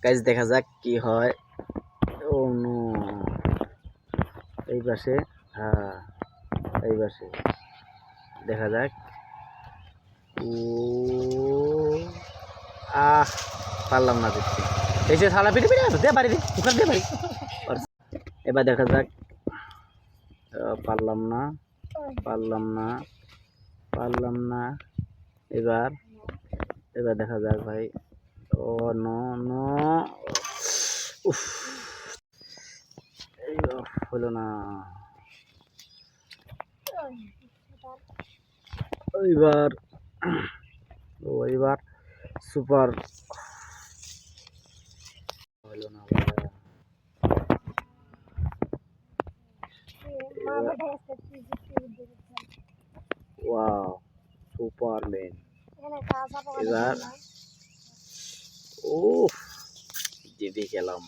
Guys দেখা যাক কি হয়। ও নো, এই পাশে, হ্যাঁ এই পাশে দেখা যাক। ও আহ, পারলাম না দেখতে। এই যে থালা পিঠে পিঠে দে বাড়ি, ওখানে দে বাড়ি। এবার দেখা যাক। পারলাম না, পারলাম না, পারলাম না। এবার এবার দেখা যাক ভাই। ও নো নো, উফ, হলো না। এইবার এইবার সুপার হলো না। Wow, Superman. এবার ও জিতে গেলাম।